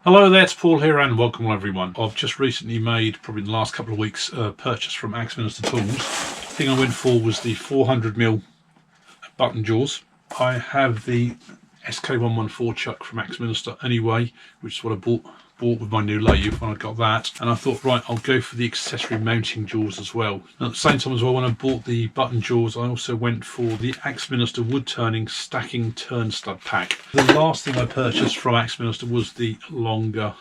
Hello there, it's Paul here and welcome everyone. I've just recently made, probably in the last couple of weeks, a purchase from Axminster Tools. The thing I went for was the 400mm button jaws. I have the SK114 chuck from Axminster anyway, which is what I bought with my new lathe when I got that, and I thought, right, I'll go for the accessory mounting jaws as well. Now, at the same time as well, when I bought the button jaws, I also went for the Axminster Woodturning stacking turn stud pack. The last thing I purchased from Axminster was the longer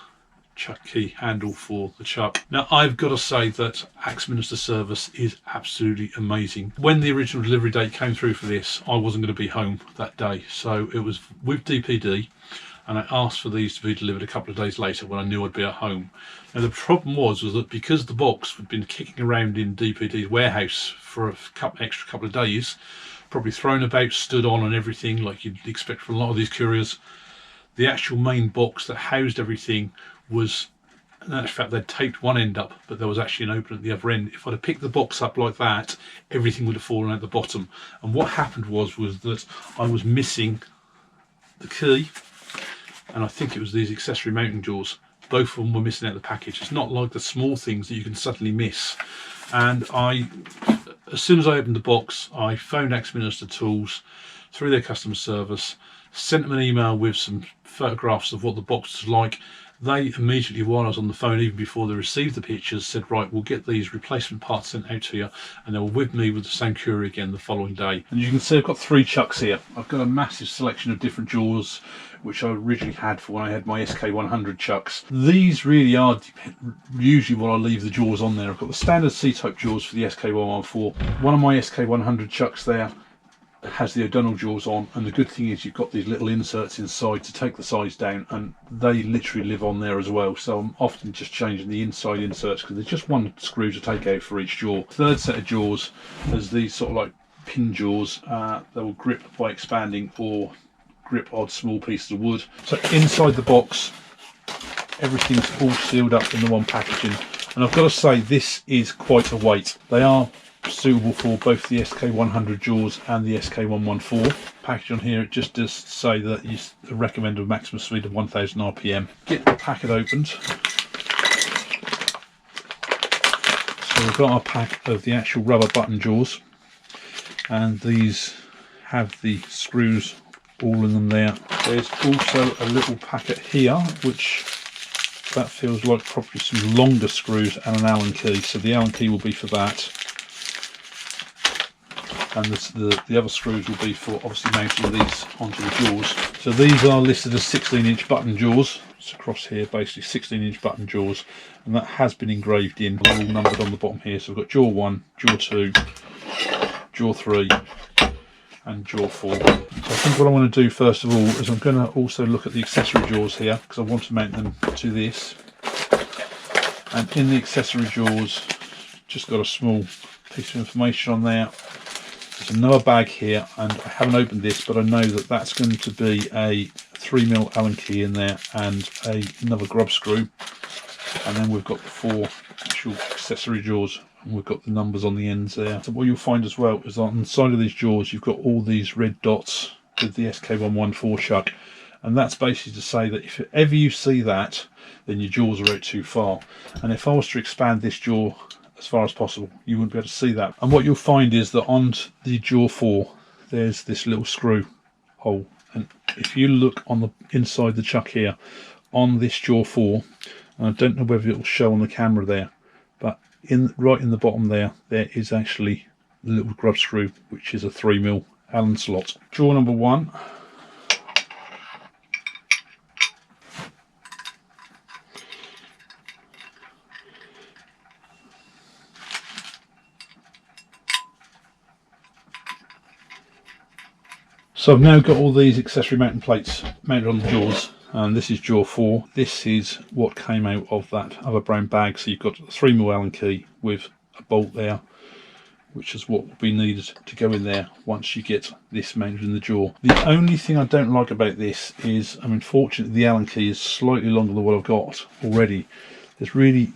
chuck key handle for the chuck. Now, I've got to say that Axminster service is absolutely amazing. When the original delivery date came through for this, I wasn't going to be home that day, so it was with DPD, and I asked for these to be delivered a couple of days later when I knew I'd be at home. Now, the problem was that because the box had been kicking around in DPD's warehouse for a couple of days, probably thrown about, stood on and everything like you'd expect from a lot of these couriers, the actual main box that housed everything was, in fact, they'd taped one end up, but there was actually an opening at the other end. If I'd have picked the box up like that, everything would have fallen out the bottom. And what happened was that I was missing the key, and I think it was these accessory mounting jaws. Both of them were missing out of the package. It's not like the small things that you can suddenly miss. And as soon as I opened the box, I phoned Axminster Tools through their customer service, sent them an email with some photographs of what the box was like. They immediately, while I was on the phone, even before they received the pictures, said, right, we'll get these replacement parts sent out to you, and they were with me with the same courier again the following day. And you can see I've got 3 chucks here. I've got a massive selection of different jaws, which I originally had for when I had my SK100 chucks. These really are usually what I leave the jaws on there. I've got the standard C-type jaws for the SK114. One of my SK100 chucks there has the O'Donnell jaws on, and the good thing is you've got these little inserts inside to take the size down, and they literally live on there as well. So I'm often just changing the inside inserts because there's just one screw to take out for each jaw. Third set of jaws is these sort of like pin jaws. They will grip by expanding or grip odd small pieces of wood. So inside the box, everything's all sealed up in the one packaging, and I've got to say this is quite a weight. They are suitable for both the SK100 jaws and the SK114. Package on here, it just does say that you recommend a maximum speed of 1000 RPM. Get the packet opened. So we've got our pack of the actual rubber button jaws, and these have the screws all in them there. There's also a little packet here, which that feels like probably some longer screws and an Allen key. So the Allen key will be for that, and the other screws will be for obviously mounting these onto the jaws. So these are listed as 16-inch button jaws. It's across here, basically 16-inch button jaws, and that has been engraved in. They're all numbered on the bottom here. So we've got jaw 1, jaw 2, jaw 3, and jaw 4. So I think what I want to do first of all is I'm going to also look at the accessory jaws here, because I want to mount them to this. And in the accessory jaws, just got a small piece of information on there. There's another bag here, and I haven't opened this, but I know that that's going to be a 3mm Allen key in there and another grub screw. And then we've got the 4 actual accessory jaws, and we've got the numbers on the ends there. So what you'll find as well is on the side of these jaws you've got all these red dots with the SK114 chuck, and that's basically to say that if ever you see that, then your jaws are out too far. And if I was to expand this jaw as far as possible, you wouldn't be able to see that. And what you'll find is that on the jaw 4 there's this little screw hole, and if you look on the inside the chuck here on this jaw 4, and I don't know whether it will show on the camera there, but right in the bottom there is actually the little grub screw, which is a 3mm Allen slot. Jaw number 1. So I've now got all these accessory mounting plates mounted on the jaws, and this is jaw 4. This is what came out of that other brown bag. So you've got a 3mm Allen key with a bolt there, which is what will be needed to go in there once you get this mounted in the jaw. The only thing I don't like about this is, unfortunately, the Allen key is slightly longer than what I've got already. There's really,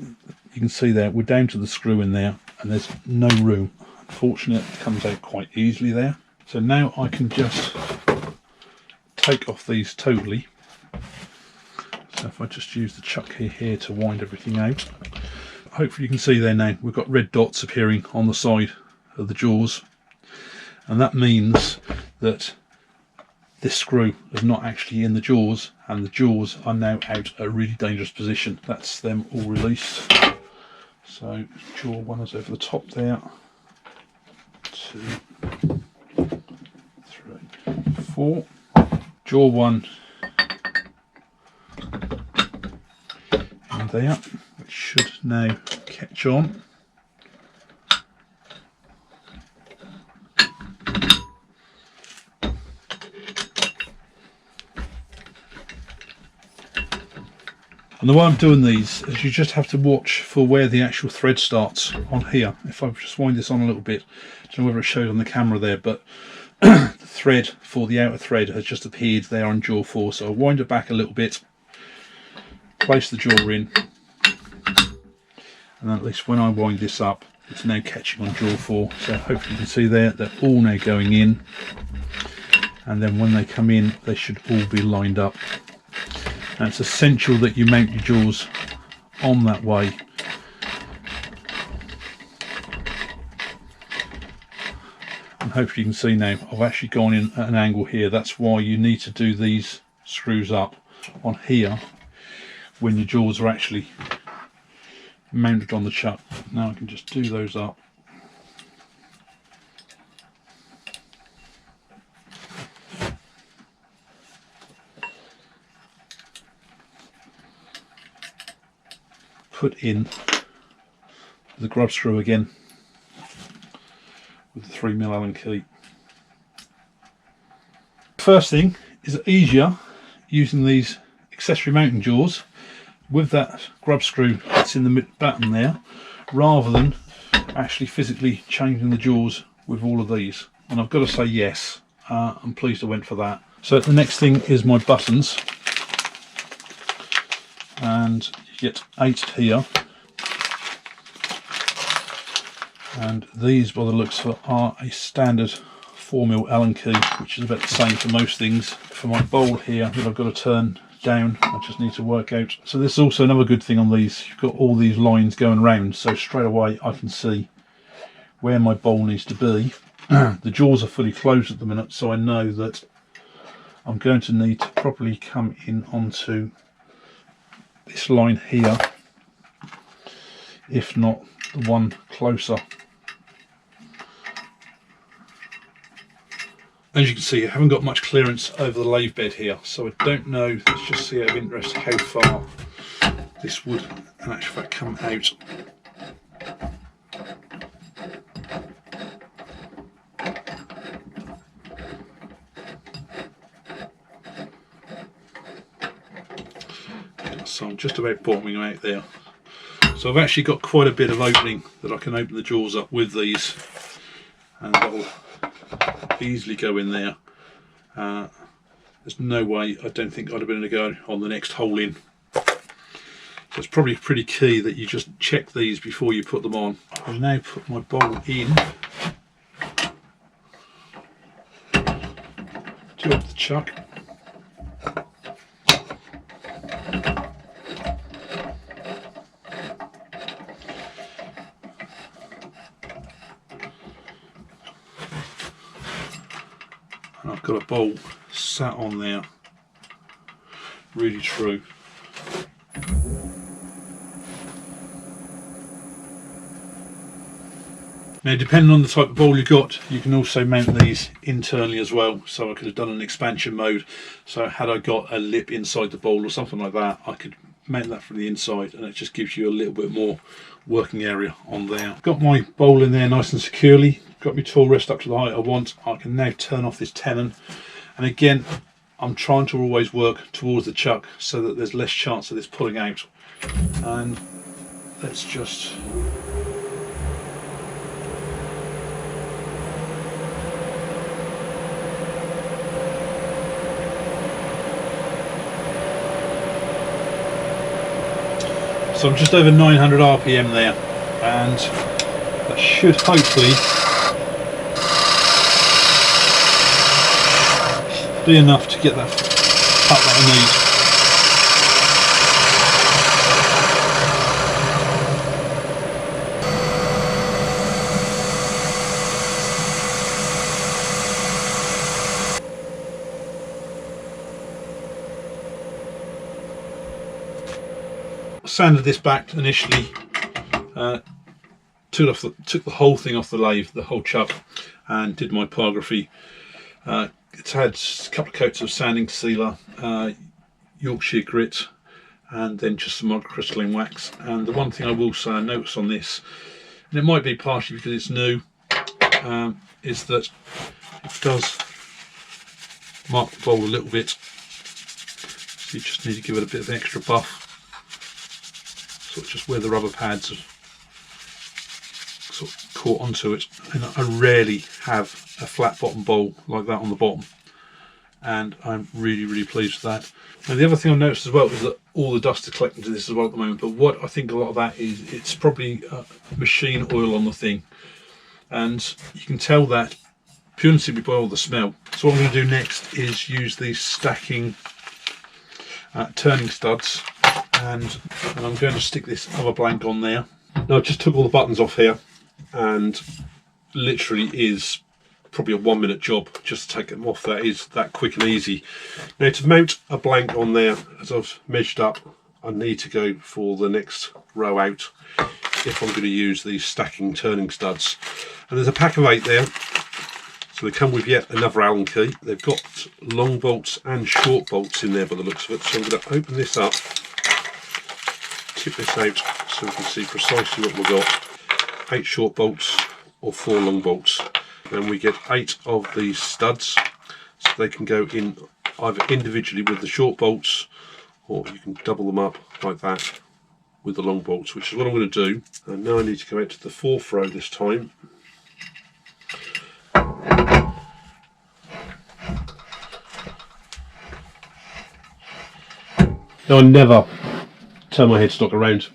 you can see there, we're down to the screw in there, and there's no room. Unfortunately, it comes out quite easily there. So now I can just take off these totally. So if I just use the chuck key here to wind everything out, hopefully you can see there now we've got red dots appearing on the side of the jaws, and that means that this screw is not actually in the jaws, and the jaws are now out at a really dangerous position. That's them all released. So jaw one is over the top there. 2, 3, 4. Jaw one in there, which should now catch on. And the way I'm doing these is you just have to watch for where the actual thread starts on here. If I just wind this on a little bit, I don't know whether it shows on the camera there, but the thread for the outer thread has just appeared there on jaw 4. So I'll wind it back a little bit, place the jaw in, and at least when I wind this up, it's now catching on jaw 4. So hopefully you can see there, they're all now going in. And then when they come in, they should all be lined up. And it's essential that you mount your jaws on that way. And hopefully you can see now I've actually gone in at an angle here. That's why you need to do these screws up on here when your jaws are actually mounted on the chuck. Now I can just do those up. Put in the grub screw again with the 3mm Allen key. First thing is easier using these accessory mounting jaws with that grub screw that's in the button there, rather than actually physically changing the jaws with all of these. And I've got to say yes, I'm pleased I went for that. So the next thing is my buttons, and you get 8 here, and these by the looks of it are a standard 4mm Allen key, which is about the same for most things. For my bowl here that I've got to turn down, I just need to work out. So this is also another good thing on these, you've got all these lines going round, so straight away I can see where my bowl needs to be. The jaws are fully closed at the minute, so I know that I'm going to need to properly come in onto this line here, if not the one closer. As you can see, I haven't got much clearance over the lathe bed here, so I don't know, let's just see out of interest how far this would in actual fact come out. So I'm just about bottoming them out there. So I've actually got quite a bit of opening that I can open the jaws up with these, and that'll easily go in there. There's no way, I don't think I'd have been able to go on the next hole in. So it's probably pretty key that you just check these before you put them on. I'll now put my bowl in to up the chuck. And I've got a bowl sat on there, really true. Now, depending on the type of bowl you've got, you can also mount these internally as well. So I could have done an expansion mode. So had I got a lip inside the bowl or something like that, I could mount that from the inside, and it just gives you a little bit more working area on there. Got my bowl in there nice and securely. Got my tool rest up to the height I want. I can now turn off this tenon, and again I'm trying to always work towards the chuck so that there's less chance of this pulling out. And let's just so I'm just over 900 RPM there, and that should hopefully be enough to get that cut that I need. sanded this back initially, took the whole thing off the lathe, the whole chuck, and did my pyrography. It's had a couple of coats of sanding sealer, Yorkshire grit, and then just some microcrystalline wax. And the one thing I will say I notice on this, and it might be partially because it's new, is that it does mark the bowl a little bit, so you just need to give it a bit of extra buff, sort of just where the rubber pads have sort of caught onto it. And I rarely have a flat bottom bowl like that on the bottom, and I'm really pleased with that. And the other thing I noticed as well is that all the dust is collecting to this as well at the moment, but what I think a lot of that is, it's probably machine oil on the thing, and you can tell that purely simply by all the smell. So what I'm going to do next is use these stacking turning studs, and I'm going to stick this other blank on there. Now I just took all the buttons off here, and literally is probably a 1 minute job just to take them off. That is that quick and easy. Now to mount a blank on there, as I've measured up, I need to go for the next row out if I'm going to use these stacking turning studs. And there's a pack of 8 there, so they come with yet another Allen key. They've got long bolts and short bolts in there by the looks of it, so I'm going to open this up, tip this out so we can see precisely what we've got. 8 short bolts or 4 long bolts, and we get 8 of these studs, so they can go in either individually with the short bolts, or you can double them up like that with the long bolts, which is what I'm going to do. And now I need to go out to the 4th row this time. Now I never turn my headstock around.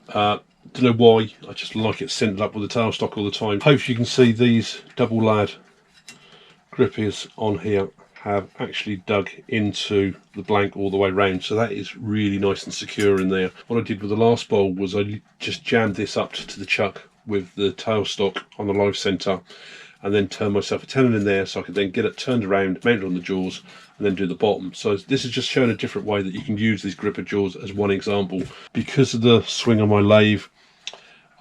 Don't know why, I just like it centered up with the tailstock all the time. Hopefully you can see these double layered grippies on here have actually dug into the blank all the way round, so that is really nice and secure in there. What I did with the last bowl was I just jammed this up to the chuck with the tailstock on the live centre, and then turn myself a tenon in there so I could then get it turned around, mounted on the jaws, and then do the bottom. So this is just showing a different way that you can use these gripper jaws as one example. Because of the swing on my lathe,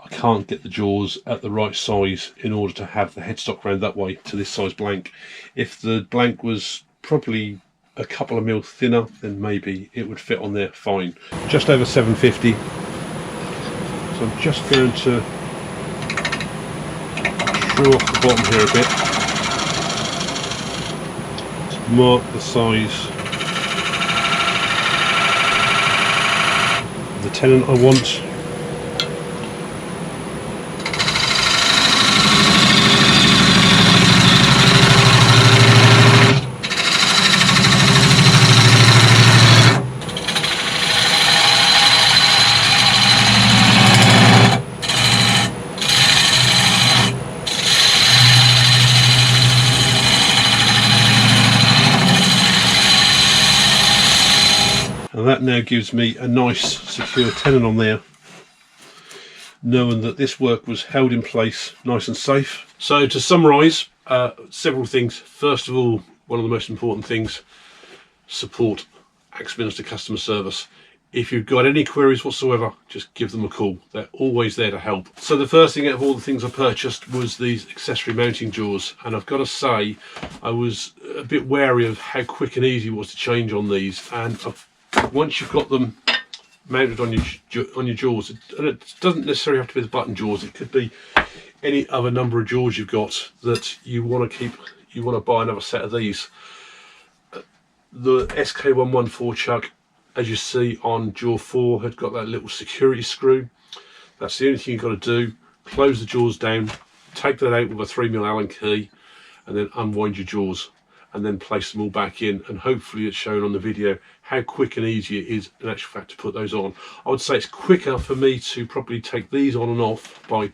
I can't get the jaws at the right size in order to have the headstock round that way to this size blank. If the blank was probably a couple of mil thinner, then maybe it would fit on there fine. Just over 750. So I'm just going to screw off the bottom here a bit to mark the size of the tenon I want. And that now gives me a nice secure tenon on there, knowing that this work was held in place nice and safe. So to summarise, several things. First of all, one of the most important things, support Axminster customer service. If you've got any queries whatsoever, just give them a call. They're always there to help. So the first thing out of all the things I purchased was these accessory mounting jaws, and I've got to say I was a bit wary of how quick and easy it was to change on these, and once you've got them mounted on your jaws, and it doesn't necessarily have to be the button jaws, it could be any other number of jaws you've got that you want to keep, you want to buy another set of these. The SK114 chuck, as you see on jaw 4, had got that little security screw. That's the only thing you've got to do. Close the jaws down, take that out with a 3mm Allen key, and then unwind your jaws, and then place them all back in, and hopefully it's shown on the video how quick and easy it is in actual fact to put those on. I would say it's quicker for me to probably take these on and off by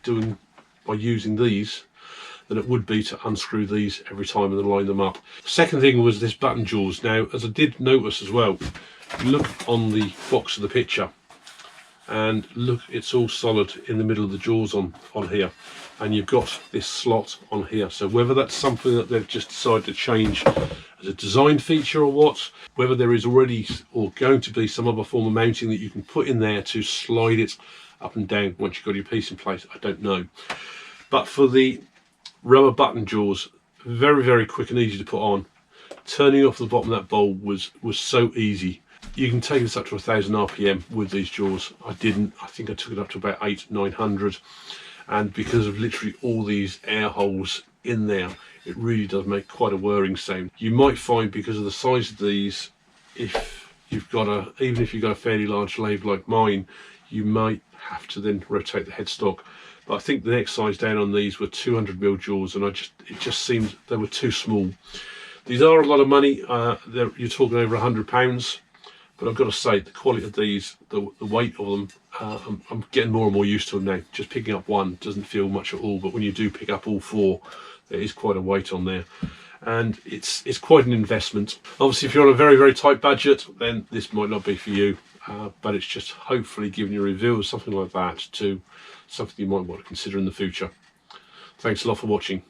using these than it would be to unscrew these every time and then line them up. Second thing was this button jaws. Now, as I did notice as well, look on the box of the picture, and look, it's all solid in the middle of the jaws on here, and you've got this slot on here. So whether that's something that they've just decided to change as a design feature or what, whether there is already or going to be some other form of mounting that you can put in there to slide it up and down once you've got your piece in place, I don't know. But for the rubber button jaws, very, very quick and easy to put on. Turning off the bottom of that bowl was so easy. You can take this up to 1000 RPM with these jaws. I didn't. I think I took it up to about 800-900, and because of literally all these air holes in there, it really does make quite a whirring sound. You might find, because of the size of these, if you've got even if you've got a fairly large lathe like mine, you might have to then rotate the headstock. But I think the next size down on these were 200mm jaws, and it just seemed they were too small. These are a lot of money. You're talking over £100, but I've got to say the quality of these, the weight of them, I'm getting more and more used to them now. Just picking up one doesn't feel much at all, but when you do pick up all four, there is quite a weight on there, and it's quite an investment. Obviously, if you're on a very, very tight budget, then this might not be for you, but it's just hopefully giving you a review of something like that to something you might want to consider in the future. Thanks a lot for watching.